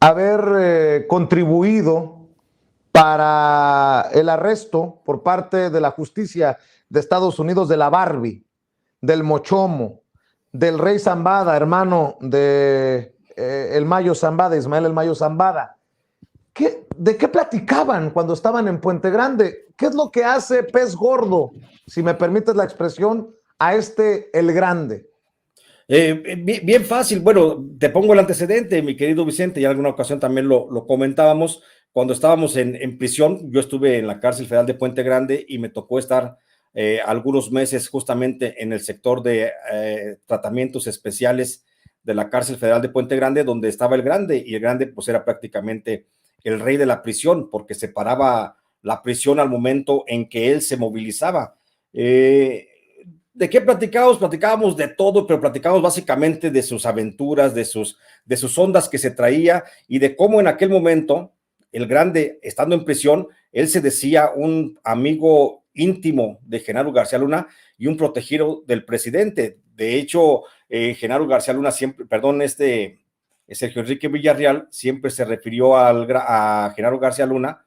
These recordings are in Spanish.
haber contribuido para el arresto por parte de la justicia de Estados Unidos de la Barbie, del Mochomo, del Rey Zambada, hermano de el Mayo Zambada, Ismael el Mayo Zambada. ¿De qué platicaban cuando estaban en Puente Grande? ¿Qué es lo que hace pez gordo, si me permites la expresión, a el Grande? Bien fácil. Bueno, te pongo el antecedente, mi querido Vicente, y en alguna ocasión también lo comentábamos. Cuando estábamos en prisión, yo estuve en la cárcel federal de Puente Grande y me tocó estar algunos meses justamente en el sector de tratamientos especiales de la cárcel federal de Puente Grande, donde estaba el Grande, y el Grande pues era prácticamente el rey de la prisión, porque separaba la prisión al momento en que él se movilizaba. ¿De qué platicábamos? Platicábamos de todo, pero platicábamos básicamente de sus aventuras, de sus ondas que se traía y de cómo en aquel momento el Grande, estando en prisión, él se decía un amigo íntimo de Genaro García Luna y un protegido del presidente. De hecho, Genaro García Luna siempre, perdón, Sergio Enrique Villarreal siempre se refirió a Genaro García Luna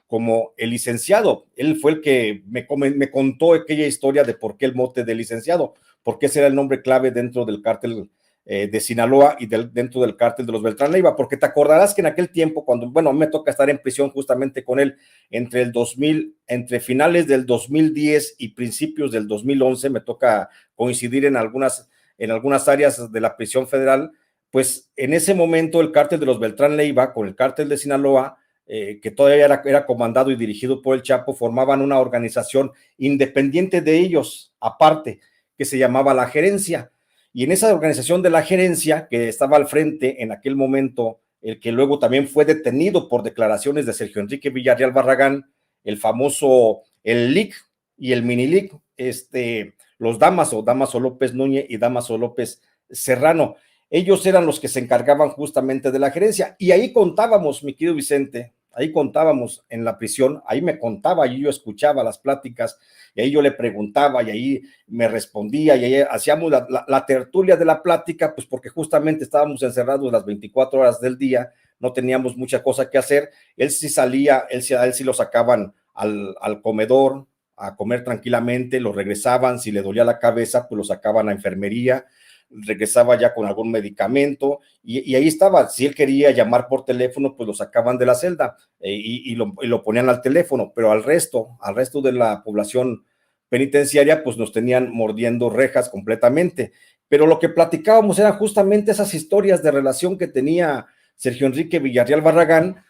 como el licenciado. Él fue el que me contó aquella historia de por qué el mote de licenciado, porque ese era el nombre clave dentro del cártel de Sinaloa y dentro del cártel de los Beltrán Leiva, porque te acordarás que en aquel tiempo, cuando, bueno, me toca estar en prisión justamente con él entre finales del 2010 y principios del 2011, me toca coincidir en algunas áreas de la prisión federal, pues en ese momento el cártel de los Beltrán Leiva con el cártel de Sinaloa, que todavía era comandado y dirigido por el Chapo, formaban una organización independiente de ellos, aparte, que se llamaba la Gerencia. Y en esa organización de la Gerencia, que estaba al frente en aquel momento, el que luego también fue detenido por declaraciones de Sergio Enrique Villarreal Barragán, el famoso, el LIC y el mini LIC, los Damaso López Núñez y Damaso López Serrano. Ellos eran los que se encargaban justamente de la gerencia. Y ahí contábamos, mi querido Vicente, ahí contábamos en la prisión, ahí me contaba y yo escuchaba las pláticas, y ahí yo le preguntaba y ahí me respondía, y ahí hacíamos la tertulia de la plática, pues porque justamente estábamos encerrados las 24 horas del día, no teníamos mucha cosa que hacer. Él sí salía, él sí lo sacaban al comedor a comer tranquilamente, lo regresaban, si le dolía la cabeza, pues lo sacaban a enfermería, regresaba ya con algún medicamento y ahí estaba. Si él quería llamar por teléfono, pues lo sacaban de la celda y lo ponían al teléfono, pero al resto de la población penitenciaria, pues nos tenían mordiendo rejas completamente. Pero lo que platicábamos eran justamente esas historias de relación que tenía Sergio Enrique Villarreal Barragán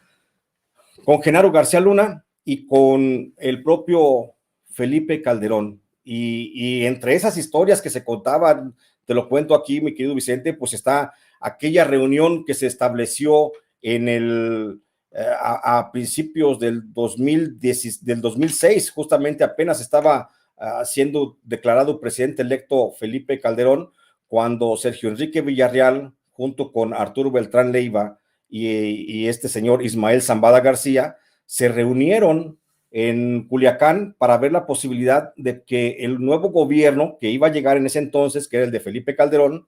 con Genaro García Luna y con el propio Felipe Calderón. Y entre esas historias que se contaban, te lo cuento aquí, mi querido Vicente, pues está aquella reunión que se estableció a principios del 2006, justamente apenas estaba siendo declarado presidente electo Felipe Calderón, cuando Sergio Enrique Villarreal, junto con Arturo Beltrán Leiva y este señor Ismael Zambada García, se reunieron en Culiacán para ver la posibilidad de que el nuevo gobierno que iba a llegar en ese entonces, que era el de Felipe Calderón,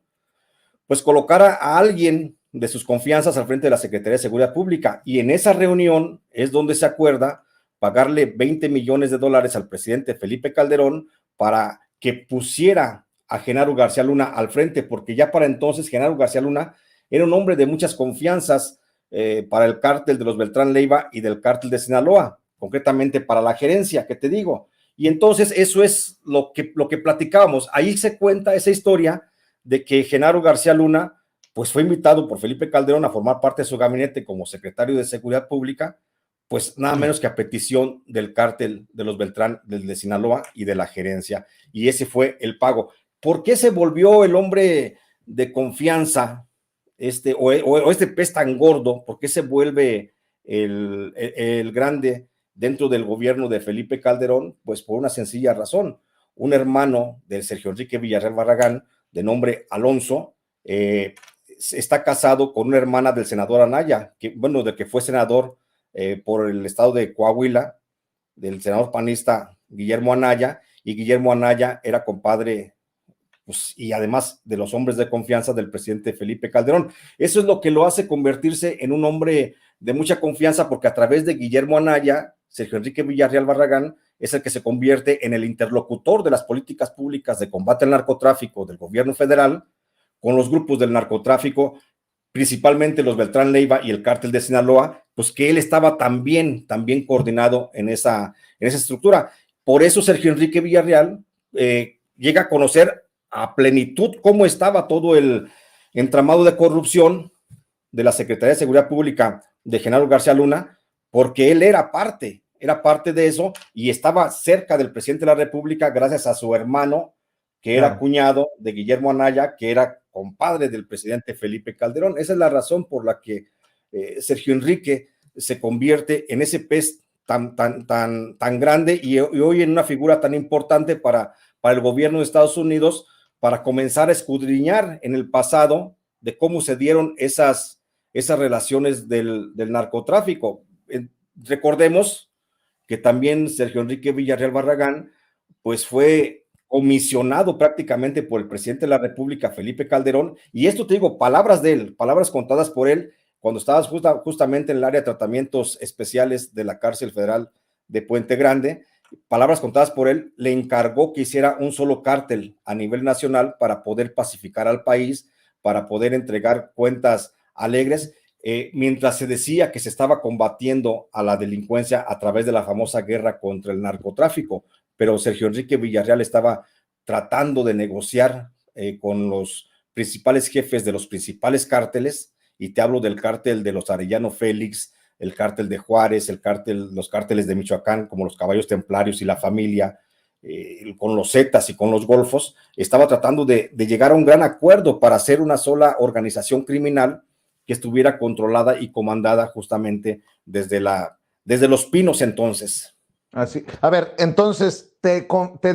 pues colocara a alguien de sus confianzas al frente de la Secretaría de Seguridad Pública. Y en esa reunión es donde se acuerda pagarle $20 millones al presidente Felipe Calderón para que pusiera a Genaro García Luna al frente, porque ya para entonces Genaro García Luna era un hombre de muchas confianzas para el cártel de los Beltrán Leiva y del cártel de Sinaloa, concretamente para la gerencia, que te digo. Y entonces eso es lo que platicábamos. Ahí se cuenta esa historia de que Genaro García Luna pues fue invitado por Felipe Calderón a formar parte de su gabinete como secretario de Seguridad Pública, pues nada menos que a petición del cártel de los Beltrán, del de Sinaloa y de la gerencia. Y ese fue el pago. ¿Por qué se volvió el hombre de confianza, o este pez tan gordo? ¿Por qué se vuelve el grande dentro del gobierno de Felipe Calderón? Pues por una sencilla razón. Un hermano de Sergio Enrique Villarreal Barragán, de nombre Alonso, está casado con una hermana del senador Anaya, de que fue senador por el estado de Coahuila, del senador panista Guillermo Anaya, y Guillermo Anaya era compadre pues, y además de los hombres de confianza del presidente Felipe Calderón. Eso es lo que lo hace convertirse en un hombre de mucha confianza, porque a través de Guillermo Anaya, Sergio Enrique Villarreal Barragán es el que se convierte en el interlocutor de las políticas públicas de combate al narcotráfico del gobierno federal con los grupos del narcotráfico, principalmente los Beltrán Leiva y el cártel de Sinaloa, pues que él estaba también coordinado en esa estructura. Por eso Sergio Enrique Villarreal llega a conocer a plenitud cómo estaba todo el entramado de corrupción de la Secretaría de Seguridad Pública de Genaro García Luna, porque él era parte de eso y estaba cerca del presidente de la República gracias a su hermano, que era cuñado de Guillermo Anaya, que era compadre del presidente Felipe Calderón. Esa es la razón por la que Sergio Enrique se convierte en ese pez tan grande y hoy en una figura tan importante para el gobierno de Estados Unidos, para comenzar a escudriñar en el pasado de cómo se dieron esas relaciones del narcotráfico. Recordemos que también Sergio Enrique Villarreal Barragán pues fue comisionado prácticamente por el presidente de la República, Felipe Calderón, y esto te digo, palabras de él, palabras contadas por él, cuando estabas justamente en el área de tratamientos especiales de la cárcel federal de Puente Grande, palabras contadas por él, le encargó que hiciera un solo cártel a nivel nacional para poder pacificar al país, para poder entregar cuentas alegres, mientras se decía que se estaba combatiendo a la delincuencia a través de la famosa guerra contra el narcotráfico, pero Sergio Enrique Villarreal estaba tratando de negociar con los principales jefes de los principales cárteles, y te hablo del cártel de los Arellano Félix, el cártel de Juárez, los cárteles de Michoacán, como los Caballos Templarios y La Familia, con los Zetas y con los Golfos. Estaba tratando de llegar a un gran acuerdo para hacer una sola organización criminal que estuviera controlada y comandada justamente desde Los Pinos entonces. Así. A ver, entonces te